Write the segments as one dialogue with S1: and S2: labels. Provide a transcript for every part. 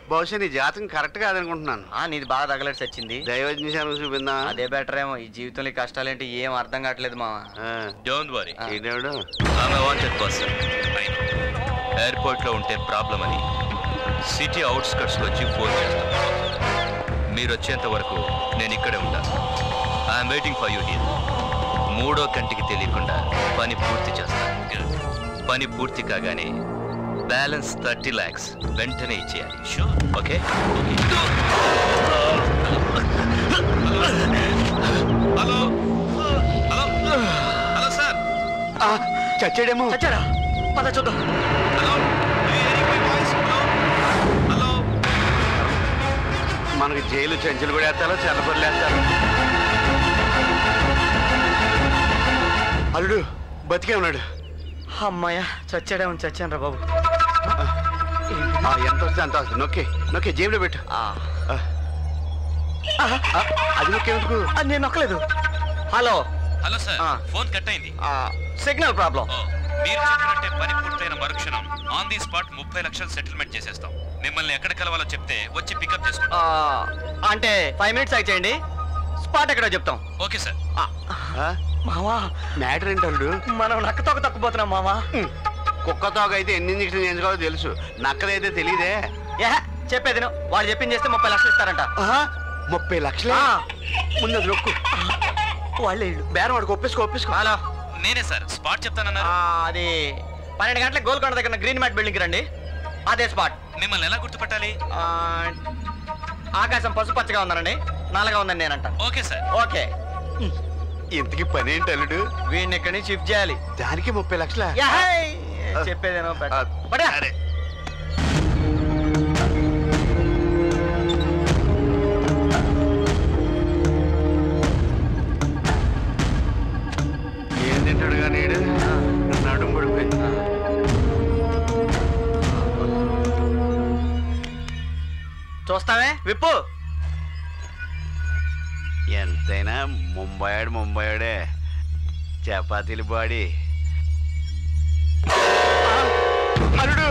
S1: బహుశా నీ జాతకం కరెక్ట్ కాదనుకుంటున్నాను.
S2: నీది బాగా తగలట్స్ వచ్చింది.
S1: దైవజ్ఞానం చూపిందా?
S2: అదే బెటర్ ఏమో. ఈ జీవితంలో కష్టాలేంటి ఏం అర్థం కావట్లేదు మామ.
S3: Don't worry.
S1: ఏంటేడు
S3: వాంటెడ్ పర్సన్. ఎయిర్పోర్ట్లో ఉంటే ప్రాబ్లం అని సిటీ అవుట్స్కట్స్కి వచ్చి ఫోన్ చేస్తాను. మీరు వచ్చేంత వరకు నేను ఇక్కడే ఉంటాను. I'm waiting for you here. 3వ కంటికి తెలియకుండా పని పూర్తి చేస్తాను. పని పూర్తి కాగానే బ్యాలెన్స్ 30 lakhs వెంటనే ఇచ్చేయాలి. Sure? Okay. Hello hello hello sir.
S1: చచ్చాడేమో.
S2: చచ్చాడా? పద చూద్దాం.
S3: Hello hello.
S1: మనకి జైలు చెంచులు కూడా వేస్తారో చెల్లపల్లి వేస్తారు. అల్లుడు బతికే ఉన్నాడు.
S2: అమ్మాయ చచ్చాడే ఉంది. చచ్చాను రా బాబు.
S1: ఎంత వస్తే అంత వస్తుంది. నొక్కే నొక్కే జేబులో పెట్టు. అది నొక్కేందుకు?
S2: నేను నొక్కలేదు. Hello
S3: hello sir. Phone cut అయింది.
S2: Signal problem.
S3: మీరు చెప్పినట్టే పని పూర్తయిన మరుక్షణం ఆన్ ది స్పాట్ 30 లక్షలు సెటిల్మెంట్ చేసేస్తాం. మిమ్మల్ని ఎక్కడ కలవాలో చెప్తే వచ్చి పికప్ చేసుకుంటాం.
S2: అంటే 5 minutes అయిచేయండి. స్పాట్ ఎక్కడో చెప్తాం.
S3: Okay sir.
S2: మామా
S1: మ్యాటర్ ఏంటి అల్లుడు?
S2: మనం నక్కతోక తక్కుపోతున్నాం మామా.
S1: కుక్కతోక అయితే ఎన్ని ఇంజక్షన్ చేయించుకోవాలో తెలుసు. నక్కదైతే తెలీదే.
S2: చెప్పేది వాళ్ళు చెప్పింది చేస్తే 30 లక్షలు ఇస్తారంట.
S1: 30 లక్షలే? ముందు అది నొక్కు.
S2: వాళ్ళే
S1: బేరం వాడికి ఒప్పేసుకో.
S2: హలో
S3: నేనే సార్. స్పాట్ చెప్తానన్నారు.
S2: అది 12 గంటలకు గోల్కొండ దగ్గర గ్రీన్ మ్యాట్ బిల్డింగ్ రండి. అదే స్పాట్.
S3: మిమ్మల్ని ఎలా గుర్తుపట్టాలి?
S2: ఆకాశం పసుపచ్చగా ఉందనండి, నల్లగా ఉందని నేనంట.
S3: Okay sir.
S2: ఓకే.
S1: ఇంతకి పని ఏంటి అల్లుడు?
S2: వీడిని ఇక్కడి నుంచి షిఫ్ట్ చేయాలి.
S1: దానికి 30 లక్షల?
S2: చెప్పేదేనో
S1: ఏం తింటాడు కానీ నడుము పడిపోయింది.
S2: చూస్తావే విప్పు.
S1: ఎంతైనా ముంబైడే. చపాతీలు బాడీ. అల్లుడు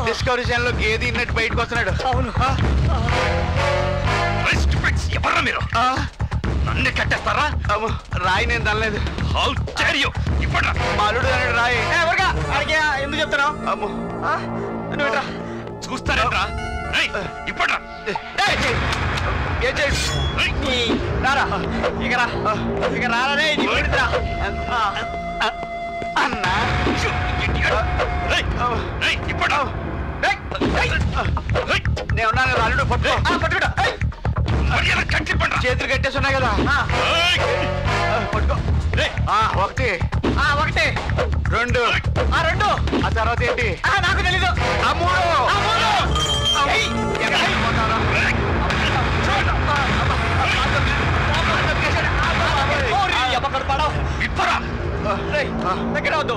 S1: డిస్కవరీ ఛానల్ లో గేది ఇన్నట్టు బయటకు వస్తున్నాడు.
S2: అవును.
S3: ఎవర్రా మీరు? నన్ను కట్టేస్తారా?
S1: రాయి నేను తనలేదు. మా అల్లుడు అన్నాడు రాయి.
S2: ఎందుకు చెప్తున్నావు?
S1: అమ్మో
S2: నువ్వు
S3: చూస్తారేంట్రా? ఇప్పట్రా
S2: రారా ఇక రారా రే.
S1: అన్నా నేను ఉన్నాను కదా అల్లుడు. పట్టుకో. చేతులు కట్టేసి ఉన్నాయి కదా. పట్టుకో. 1
S2: ఒకటి
S1: 2 ఆ తర్వాత ఏంటి
S2: నాకు తెలీదు.
S1: 3
S2: దగ్గర వద్దు.